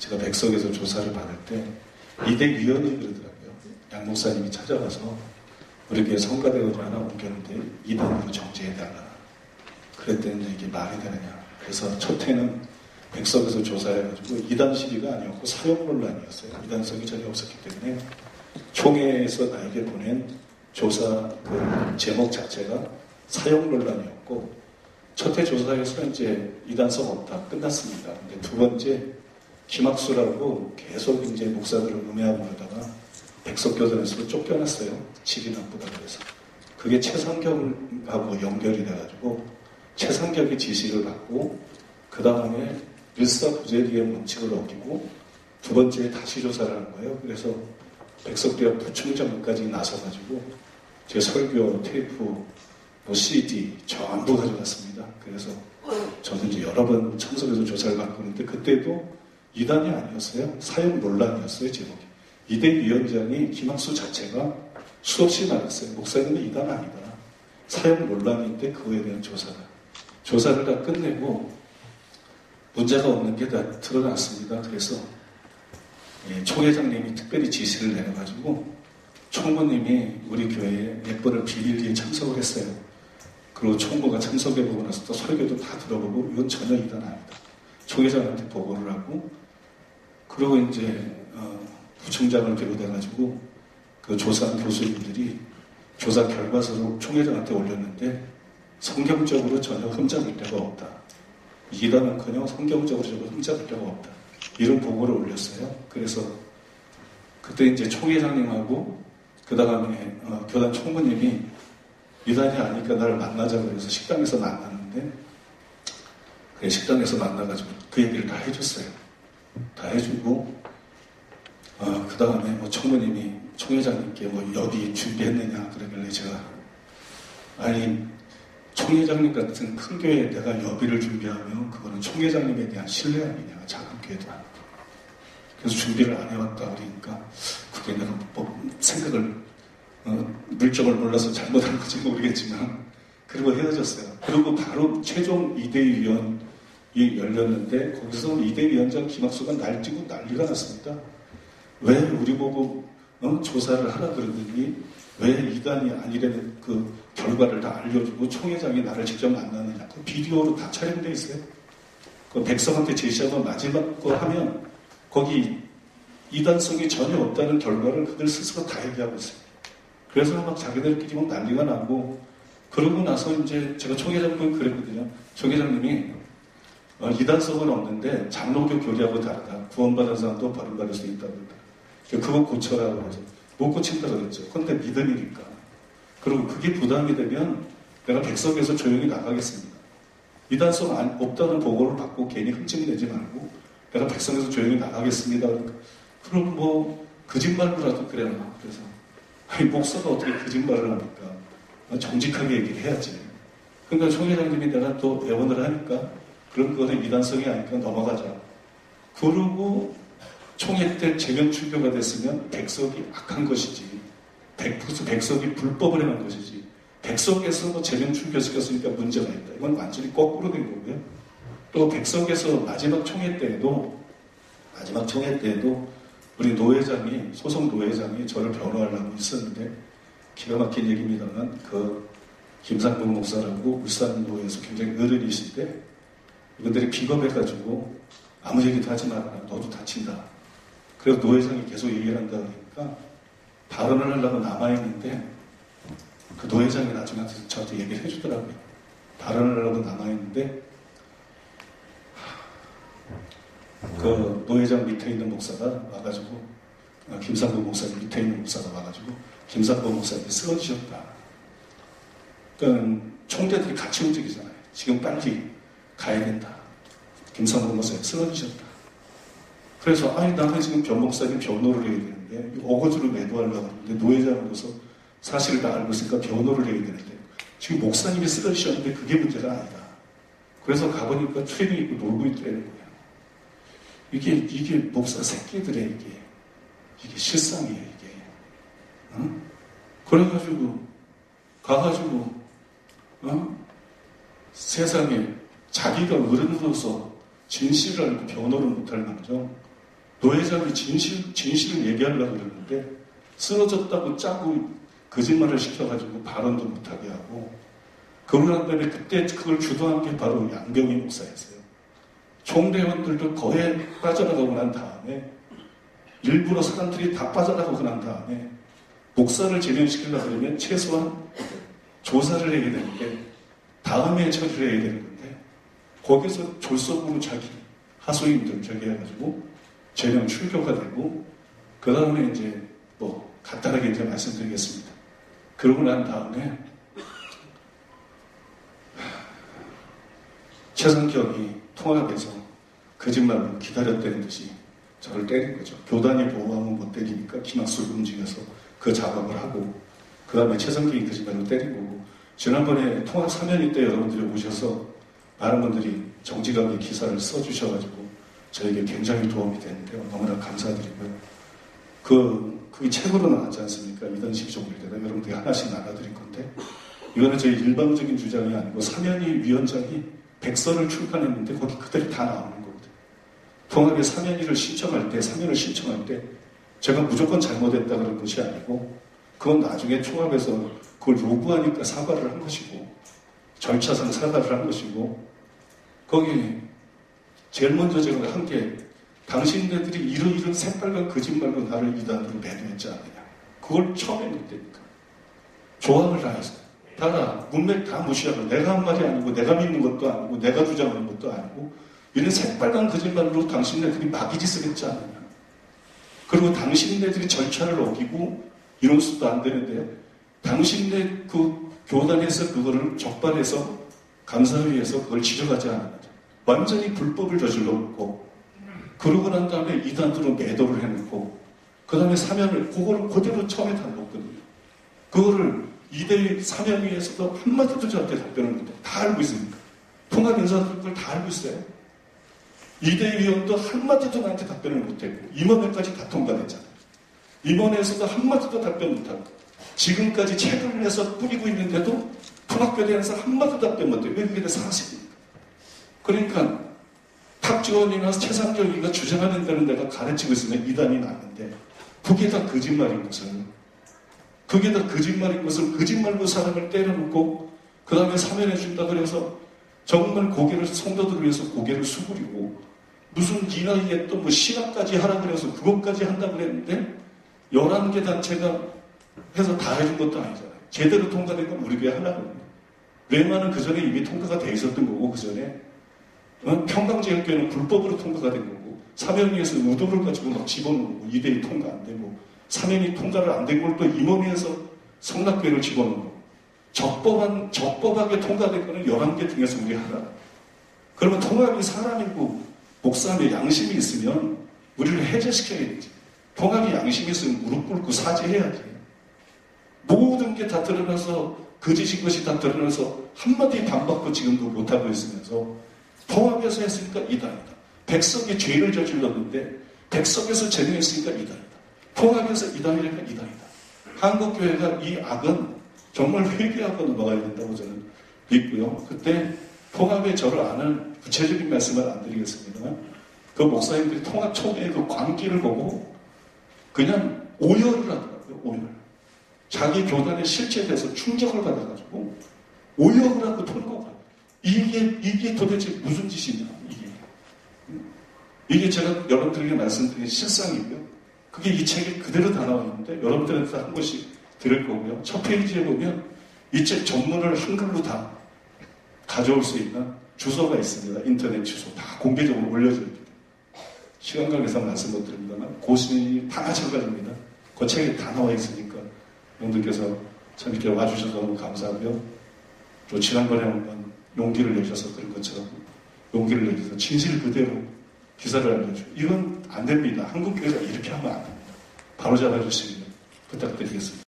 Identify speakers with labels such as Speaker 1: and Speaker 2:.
Speaker 1: 제가 백석에서 조사를 받을 때 이대 위원이 그러더라고요. 양 목사님이 찾아가서 우리 교회 성가대원을 하나 옮겼는데 이단으로 정지해달라. 그랬더니 이게 말이 되느냐. 그래서 첫 해는 백석에서 조사해가지고 이단 시비가 아니었고 사형 논란이었어요. 이단성이 전혀 없었기 때문에 총회에서 나에게 보낸 조사 그 제목 자체가 사형 논란이었고 첫 해 조사에서 이제 이단성 없다 끝났습니다. 근데 두 번째 김학수라고 계속 이제 목사들을 음해하고 그러다가 백석교단에서 쫓겨났어요. 질이 나쁘다 그래서. 그게 최상격하고 연결이 돼가지고 최상격의 지시를 받고 그 다음에 일사부재리의 원칙을 어기고 두 번째에 다시 조사를 한 거예요. 그래서 백석대학 부총장까지 나서가지고 제 설교, 테이프, 뭐 CD 전부 가져갔습니다. 그래서 저는 이제 여러 번 참석해서 조사를 받고 있는데 그때도 이단이 아니었어요. 사형 논란이었어요, 제목이. 이대 위원장이 김학수 자체가 수없이 말했어요. 목사님은 이단 아니다. 사형 논란인데 그거에 대한 조사다. 조사를 다 끝내고 문제가 없는 게 다 드러났습니다. 그래서 총회장님이 특별히 지시를 내려가지고 총무님이 우리 교회에 몇 번을 비밀리에 참석을 했어요. 그리고 총무가 참석해보고 나서 또 설교도 다 들어보고 이건 전혀 이단 아니다. 총회장한테 보고를 하고 그리고 이제 부총장을 비롯해가지고 그 조사한 교수님들이 조사 결과서를 총회장한테 올렸는데 성경적으로 전혀 흠잡을 데가 없다. 이단은커녕 성경적으로 전혀 흠잡을 데가 없다. 이런 보고를 올렸어요. 그래서 그때 이제 총회장님하고 그 다음에 교단 총무님이 이단이 아니니까 나를 만나자고 해서 식당에서 만났는데 그 식당에서 만나가지고 그 얘기를 다 해줬어요. 다 해주고 그 다음에 뭐 총무님이 총회장님께 뭐 여비 준비했느냐 그러길래 제가 아니 총회장님 같은 큰 교회에 내가 여비를 준비하면 그거는 총회장님에 대한 신뢰 아니냐 작은 교회도 아니고 그래서 준비를 안 해왔다 그러니까 그게 내가 뭐 생각을 물정을 몰라서 잘못한 건지 모르겠지만 그리고 헤어졌어요. 그리고 바로 최종 이대위원이 열렸는데 거기서 이대위원장 김학수가 날뛰고 난리가 났습니다. 왜 우리 보고 조사를 하라 그러더니 왜 이단이 아니라는 그 결과를 다 알려주고 총회장이 나를 직접 만나느냐. 그 비디오로 다 촬영돼 있어요. 그 백성한테 제시하고 마지막 거 하면 거기 이단성이 전혀 없다는 결과를 그들 스스로 다 얘기하고 있어요. 그래서 막 자기들끼리 막 난리가 나고 그러고 나서 이제 제가 총회장님은 그랬거든요. 총회장님이 이단성은 없는데 장로교 교리하고 다르다. 구원받은 사람도 버림받을 수 있다고 그러더라. 그거 고쳐라고 해서 못 고친다고 그랬죠. 그런데 믿음이니까. 그리고 그게 부담이 되면 내가 백석에서 조용히 나가겠습니다. 이단성 없다는 보고를 받고 괜히 흠집 내지 말고 내가 백석에서 조용히 나가겠습니다. 그럼 뭐 거짓말로라도 그래라. 그래서 아니 목사가 어떻게 거짓말을 합니까? 정직하게 얘기를 해야지. 그러니까 총회장님이 내가 또 애원을 하니까 그럼 그거는 이단성이 아니까 넘어가자. 그러고 총회 때 제명 출교가 됐으면 백석이 악한 것이지. 백석이 불법을 행한 것이지. 백석에서 뭐 제명 출교시켰으니까 문제가 있다. 이건 완전히 거꾸로 된 거고요. 또 백석에서 마지막 총회 때에도 우리 노회장이 소속 노회장이 저를 변호하려고 있었는데 기가 막힌 얘기입니다만 그 김상봉 목사라고 울산노회에서 굉장히 어른이신데 이분들이 비겁해가지고 아무 얘기도 하지 마라. 너도 다친다. 그래서 노회장이 계속 얘기를 한다 그러니까 발언을 하려고 남아있는데 그 노회장이 나중에 저한테 얘기를 해주더라고요. 발언을 하려고 남아있는데 그 노회장 밑에 있는 목사가 와가지고 김상봉 목사님 밑에 있는 목사가 와가지고 김상봉 목사님이 쓰러지셨다. 그러니까 총대들이 같이 움직이잖아요. 지금 빨리 가야 된다. 김상봉 목사님이 쓰러지셨다. 그래서 아니 나는 지금 변 목사님 변호를 해야 되는데 어거지로 매도하려고 하는데 노회장으로서 사실을 다 알고 있으니까 변호를 해야 되는데 지금 목사님이 쓰러지셨는데 그게 문제가 아니다. 그래서 가보니까 트레이닝 입고 놀고 있더라는 거예요. 이게 목사 새끼들의 이게 실상이에요, 이게. 어? 그래가지고, 가가지고, 세상에 자기가 어른으로서 진실을 알고 변호를 못할 망정 노 회장이 진실을 얘기하려고 그러는데 쓰러졌다고 짜고 거짓말을 시켜가지고 발언도 못하게 하고, 그러고 난 다음에 그때 그걸 주도한 게 바로 양병희 목사였어요. 총대원들도 거의 빠져나가고 난 다음에, 일부러 사람들이 다 빠져나가고 난 다음에 목사를 제명시키려고 그러면 최소한 조사를 해야 되는데, 다음에 처리를 해야 되는 건데, 거기서 졸속으로 자기 하소인들 저기 해가지고 제명 출교가 되고, 그 다음에 이제 뭐 간단하게 이제 말씀드리겠습니다. 그러고 난 다음에 최상경이 통합에서 거짓말로 기다렸다는 듯이 저를 때린 거죠. 교단이 보호하면 못 때리니까 기막술 움직여서 그 작업을 하고, 그 다음에 최상경이 거짓말로 때린 거고, 지난번에 통합 사면위 때 여러분들이 오셔서 많은 분들이 정직하게 기사를 써주셔가지고 저에게 굉장히 도움이 됐는데요. 너무나 감사드리고요. 그게 책으로 나왔지 않습니까? 이단식 종류대로 여러분들이 하나씩 나눠드릴 건데, 이거는 제 일방적인 주장이 아니고 사면위 위원장이 백서를 출간했는데 거기 그대로 다 나오는 거거든요. 통합의 사면위를 신청할 때, 사면을 신청할 때 제가 무조건 잘못했다 그런 것이 아니고, 그건 나중에 통합에서 그걸 요구하니까 사과를 한 것이고, 절차상 사과를 한 것이고, 거기 제일 먼저 제가 한 게, 당신네들이 이런 새빨간 거짓말로 나를 이단으로 매도했지 않느냐. 그걸 처음 했는데니까. 조항을 다 했어요. 다 문맥 다 무시하고, 내가 한 말이 아니고, 내가 믿는 것도 아니고, 내가 주장하는 것도 아니고, 이런 새빨간 거짓말로 당신네들이 마귀짓을 했지 않느냐. 그리고 당신네들이 절차를 어기고 이러면서도 안 되는데, 당신네 그 교단에서 그거를 적발해서 감사위에서 그걸 지적하지 않느냐. 완전히 불법을 저질러놓고, 그러고 난 다음에 이단으로 매도를 해놓고, 그 다음에 사면을 그거를 그대로 처음에 다 놓거든요. 그거를 이대 사면위에서도 한마디도 저한테 답변을 못해요. 다 알고 있으니까. 통합 인사들 그걸 다 알고 있어요. 이대위원도 한마디도 나한테 답변을 못했고, 임원회까지 다 통과됐잖아요. 임원회에서도 한마디도 답변 못하고, 지금까지 책을 내서 뿌리고 있는데도 통합교에 대해서 한마디도 답변 못해요. 왜 그게 사실입니까? 그러니까 탁지원이나 최상경이가 주장하는 대로 내가 가르치고 있으면 이단이 났는데, 그게 다 거짓말인 것을 거짓말로 사람을 때려놓고, 그 다음에 사면해준다 그래서 정말 고개를, 성도들을 위해서 고개를 수그리고, 무슨 이 나이에 또 뭐 신학까지 하라 그래서 그것까지 한다고 그랬는데, 11개 단체가 해서 다 해준 것도 아니잖아요. 제대로 통과된 건 우리 교회 하나거든요. 레마는 그 전에 이미 통과가 돼 있었던 거고, 그 전에 평강제일교회는 불법으로 통과가 된 거고, 사면위에서 의도를 가지고 막 집어넣고, 이대위 통과 안 되고, 사면위 통과를 안 된 걸 또 임원회에서 성락교회를 집어넣고, 적법하게 통과된 거는 11개 중에서 우리 하나. 그러면 통합이 사람이고 목사님의 양심이 있으면 우리를 해제시켜야지. 통합이 양심이 있으면 무릎 꿇고 사죄해야지. 모든 게 다 드러나서, 거짓인 것이 다 드러나서 한마디 반박도 지금도 못하고 있으면서 통합에서 했으니까 이단이다. 백석이 죄를 저질렀는데 백석에서 제명했으니까 이단이다. 통합에서 이단이니까 이단이다. 한국교회가 이 악은 정말 회개하고 넘어가야 된다고 저는 믿고요. 그때 통합의 저를 아는 구체적인 말씀을 안 드리겠습니다. 그 목사님들이 통합 초기에 그 광기를 보고 그냥 오열을 하더라고요. 오열. 자기 교단에 실체돼서 충격을 받아가지고 오열을 하고 통곡을. 이게 도대체 무슨 짓이냐, 이게 제가 여러분들에게 말씀드린 실상이고요. 그게 이 책에 그대로 다 나와 있는데 여러분들한테 한 번씩 드릴 거고요. 첫 페이지에 보면 이 책 전문을 한글로 다 가져올 수 있는 주소가 있습니다. 인터넷 주소 다 공개적으로 올려줍니다. 시간 관계서 말씀 못 드립니다만 고심이 다 마찬가지입니다. 그 책에 다 나와 있으니까 여러분들께서 참 이렇게 와주셔서 너무 감사하고요. 또 지난번에 한번 용기를 내셔서 그런 것처럼 용기를 내셔서 진실 그대로 기사를 알려주고, 이건 안 됩니다. 한국교회가 이렇게 하면 안 됩니다. 바로 잡아주시면 부탁드리겠습니다.